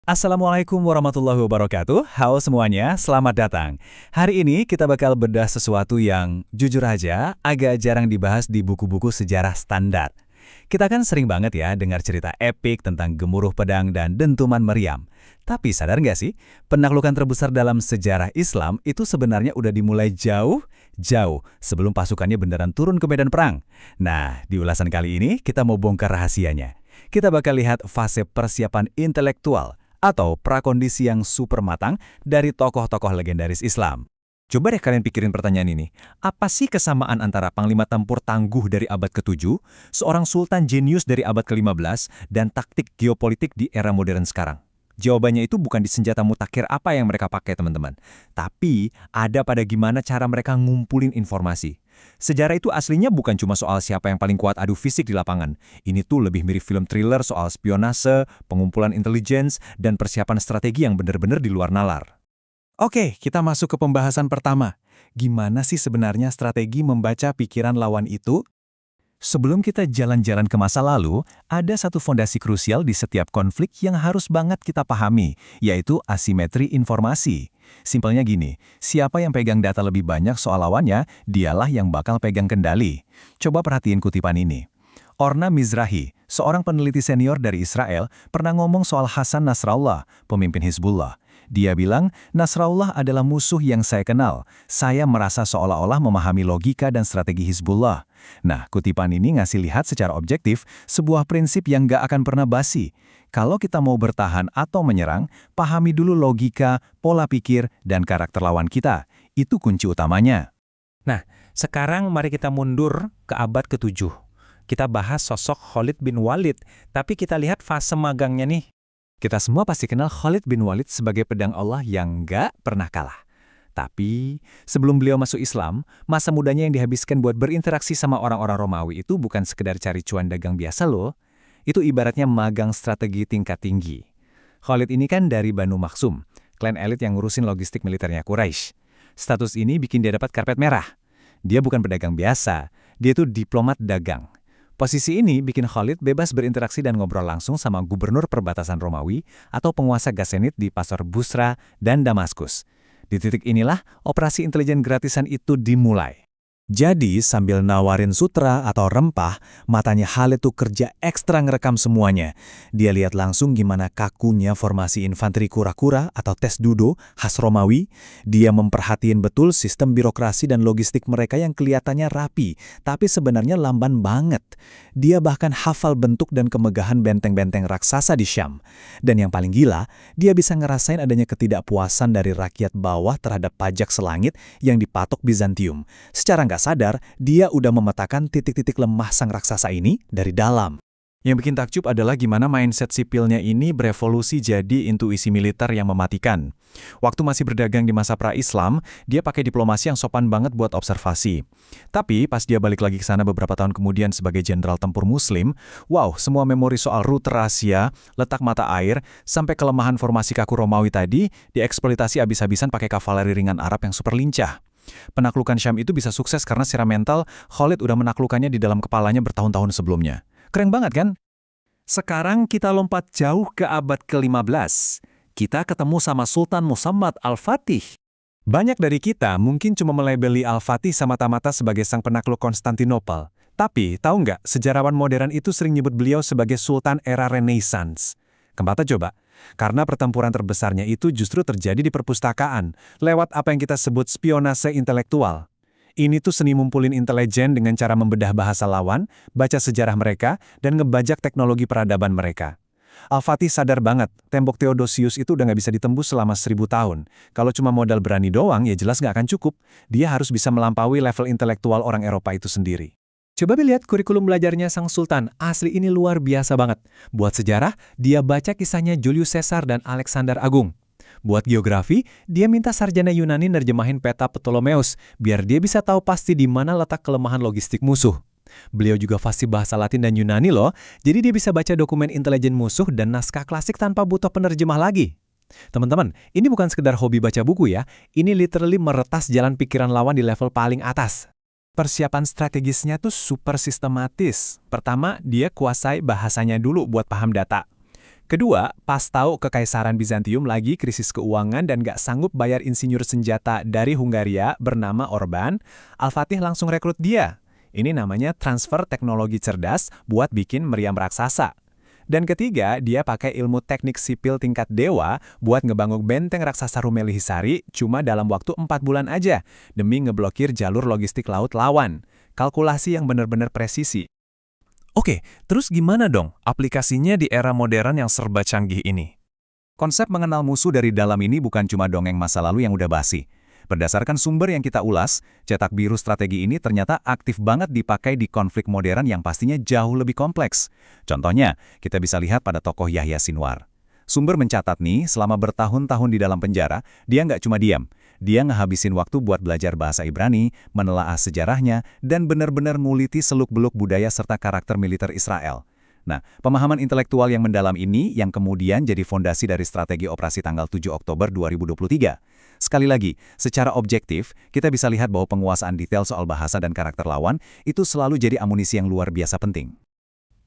Assalamualaikum warahmatullahi wabarakatuh. Halo semuanya, selamat datang. Hari ini kita bakal bedah sesuatu yang jujur aja agak jarang dibahas di buku-buku sejarah standar. Kita kan sering banget ya dengar cerita epik tentang gemuruh pedang dan dentuman meriam. Tapi sadar nggak sih, penaklukan terbesar dalam sejarah Islam itu sebenarnya udah dimulai jauh sebelum pasukannya beneran turun ke medan perang. Nah, di ulasan kali ini kita mau bongkar rahasianya. Kita bakal lihat fase persiapan intelektual atau prakondisi yang super matang dari tokoh-tokoh legendaris Islam. Coba deh kalian pikirin pertanyaan ini. Apa sih kesamaan antara panglima tempur tangguh dari abad ke-7, seorang sultan jenius dari abad ke-15, dan taktik geopolitik di era modern sekarang? Jawabannya itu bukan di senjata mutakhir apa yang mereka pakai, teman-teman. Tapi ada pada gimana cara mereka ngumpulin informasi. Sejarah itu aslinya bukan cuma soal siapa yang paling kuat adu fisik di lapangan. Ini tuh lebih mirip film thriller soal spionase, pengumpulan intelligence, dan persiapan strategi yang benar-benar di luar nalar. Oke, kita masuk ke pembahasan pertama. Gimana sih sebenarnya strategi membaca pikiran lawan itu? Sebelum kita jalan-jalan ke masa lalu, ada satu fondasi krusial di setiap konflik yang harus banget kita pahami, yaitu asimetri informasi. Simpelnya gini, siapa yang pegang data lebih banyak soal lawannya, dialah yang bakal pegang kendali. Coba perhatiin kutipan ini. Orna Mizrahi, seorang peneliti senior dari Israel, pernah ngomong soal Hasan Nasrallah, pemimpin Hizbullah. Dia bilang, Nasrallah adalah musuh yang saya kenal. Saya merasa seolah-olah memahami logika dan strategi Hizbullah. Nah, kutipan ini ngasih lihat secara objektif sebuah prinsip yang gak akan pernah basi. Kalau kita mau bertahan atau menyerang, pahami dulu logika, pola pikir, dan karakter lawan kita. Itu kunci utamanya. Nah, sekarang mari kita mundur ke abad ke-7. Kita bahas sosok Khalid bin Walid, tapi kita lihat fase magangnya nih. Kita semua pasti kenal Khalid bin Walid sebagai pedang Allah yang nggak pernah kalah. Tapi, sebelum beliau masuk Islam, masa mudanya yang dihabiskan buat berinteraksi sama orang-orang Romawi itu bukan sekedar cari cuan dagang biasa loh. Itu ibaratnya magang strategi tingkat tinggi. Khalid ini kan dari Banu Makhzum, klan elit yang ngurusin logistik militernya Quraisy. Status ini bikin dia dapat karpet merah. Dia bukan pedagang biasa, dia itu diplomat dagang. Posisi ini bikin Khalid bebas berinteraksi dan ngobrol langsung sama gubernur perbatasan Romawi atau penguasa Ghasenid di Pasar Busra dan Damaskus. Di titik inilah operasi intelijen gratisan itu dimulai. Jadi sambil nawarin sutra atau rempah, matanya Khalid tuh kerja ekstra ngerekam semuanya. Dia lihat langsung gimana kakunya formasi infanteri kura-kura atau tes dudo khas Romawi. Dia memperhatiin betul sistem birokrasi dan logistik mereka yang kelihatannya rapi, tapi sebenarnya lamban banget. Dia bahkan hafal bentuk dan kemegahan benteng-benteng raksasa di Syam. Dan yang paling gila, dia bisa ngerasain adanya ketidakpuasan dari rakyat bawah terhadap pajak selangit yang dipatok Bizantium. Secara nggak sadar, dia udah memetakan titik-titik lemah sang raksasa ini dari dalam. Yang bikin takjub adalah gimana mindset sipilnya ini berevolusi jadi intuisi militer yang mematikan. Waktu masih berdagang di masa pra-Islam, dia pakai diplomasi yang sopan banget buat observasi. Tapi pas dia balik lagi ke sana beberapa tahun kemudian sebagai jenderal tempur muslim, wow, semua memori soal rute rahasia, letak mata air, sampai kelemahan formasi kaku Romawi tadi dieksploitasi abis-abisan pakai kavaleri ringan Arab yang super lincah. Penaklukan Syam itu bisa sukses karena secara mental, Khalid udah menaklukkannya di dalam kepalanya bertahun-tahun sebelumnya. Keren banget kan? Sekarang kita lompat jauh ke abad ke-15. Kita ketemu sama Sultan Muhammad Al-Fatih. Banyak dari kita mungkin cuma melabeli Al-Fatih semata-mata sebagai sang penakluk Konstantinopel. Tapi, tahu nggak, sejarawan modern itu sering nyebut beliau sebagai Sultan era Renaissance. Kenapa coba? Karena pertempuran terbesarnya itu justru terjadi di perpustakaan, lewat apa yang kita sebut spionase intelektual. Ini tuh seni ngumpulin intelijen dengan cara membedah bahasa lawan, baca sejarah mereka, dan ngebajak teknologi peradaban mereka. Al-Fatih sadar banget, tembok Theodosius itu udah nggak bisa ditembus selama 1000 tahun. Kalau cuma modal berani doang, ya jelas nggak akan cukup. Dia harus bisa melampaui level intelektual orang Eropa itu sendiri. Coba lihat kurikulum belajarnya sang sultan, asli ini luar biasa banget. Buat sejarah, dia baca kisahnya Julius Caesar dan Alexander Agung. Buat geografi, dia minta sarjana Yunani nerjemahin peta Ptolemeus, biar dia bisa tahu pasti di mana letak kelemahan logistik musuh. Beliau juga fasih bahasa Latin dan Yunani loh, jadi dia bisa baca dokumen intelijen musuh dan naskah klasik tanpa butuh penerjemah lagi. Teman-teman, ini bukan sekedar hobi baca buku ya, ini literally meretas jalan pikiran lawan di level paling atas. Persiapan strategisnya tuh super sistematis. Pertama, dia kuasai bahasanya dulu buat paham data. Kedua, pas tahu Kekaisaran Bizantium lagi krisis keuangan dan gak sanggup bayar insinyur senjata dari Hungaria bernama Orban, Al-Fatih langsung rekrut dia. Ini namanya transfer teknologi cerdas buat bikin meriam raksasa. Dan ketiga, dia pakai ilmu teknik sipil tingkat dewa buat ngebangun benteng raksasa Rumelihisari cuma dalam waktu 4 bulan aja, demi ngeblokir jalur logistik laut lawan. Kalkulasi yang benar-benar presisi. Oke, terus gimana dong aplikasinya di era modern yang serba canggih ini? Konsep mengenal musuh dari dalam ini bukan cuma dongeng masa lalu yang udah basi. Berdasarkan sumber yang kita ulas, cetak biru strategi ini ternyata aktif banget dipakai di konflik modern yang pastinya jauh lebih kompleks. Contohnya, kita bisa lihat pada tokoh Yahya Sinwar. Sumber mencatat nih, selama bertahun-tahun di dalam penjara, dia nggak cuma diam. Dia ngehabisin waktu buat belajar bahasa Ibrani, menelaah sejarahnya, dan benar-benar nguliti seluk-beluk budaya serta karakter militer Israel. Nah, pemahaman intelektual yang mendalam ini yang kemudian jadi fondasi dari strategi operasi tanggal 7 Oktober 2023. Sekali lagi, secara objektif, kita bisa lihat bahwa penguasaan detail soal bahasa dan karakter lawan itu selalu jadi amunisi yang luar biasa penting.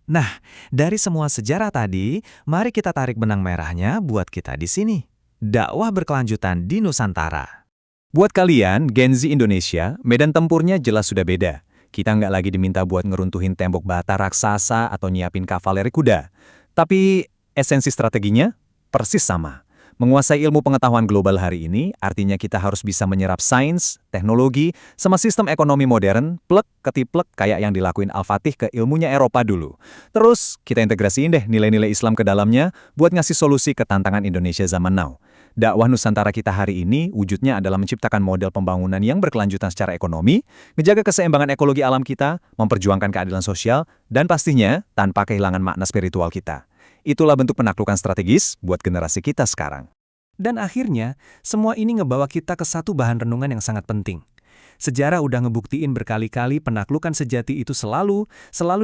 Nah, dari semua sejarah tadi, mari kita tarik benang merahnya buat kita di sini. Dakwah berkelanjutan di Nusantara. Buat kalian, Gen Z Indonesia, medan tempurnya jelas sudah beda. Kita nggak lagi diminta buat ngeruntuhin tembok bata raksasa atau nyiapin kavaleri kuda. Tapi esensi strateginya persis sama. Menguasai ilmu pengetahuan global hari ini artinya kita harus bisa menyerap sains, teknologi, sama sistem ekonomi modern, plek ketiplek kayak yang dilakuin Al-Fatih ke ilmunya Eropa dulu. Terus kita integrasiin deh nilai-nilai Islam ke dalamnya buat ngasih solusi ke tantangan Indonesia zaman now. Dakwah Nusantara kita hari ini wujudnya adalah menciptakan model pembangunan yang berkelanjutan secara ekonomi, menjaga keseimbangan ekologi alam kita, memperjuangkan keadilan sosial, dan pastinya tanpa kehilangan makna spiritual kita. Itulah bentuk penaklukan strategis buat generasi kita sekarang. Dan akhirnya, semua ini ngebawa kita ke satu bahan renungan yang sangat penting. Sejarah udah ngebuktiin berkali-kali penaklukan sejati itu selalu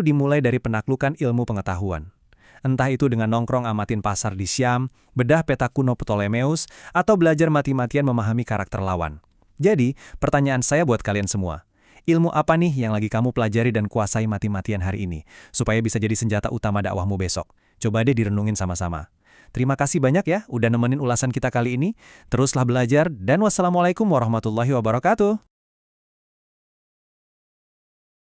dimulai dari penaklukan ilmu pengetahuan. Entah itu dengan nongkrong amatin pasar di Syam, bedah peta kuno Ptolemeus, atau belajar mati-matian memahami karakter lawan. Jadi, pertanyaan saya buat kalian semua. Ilmu apa nih yang lagi kamu pelajari dan kuasai mati-matian hari ini, supaya bisa jadi senjata utama dakwahmu besok? Coba deh direnungin sama-sama. Terima kasih banyak ya udah nemenin ulasan kita kali ini. Teruslah belajar dan wassalamualaikum warahmatullahi wabarakatuh.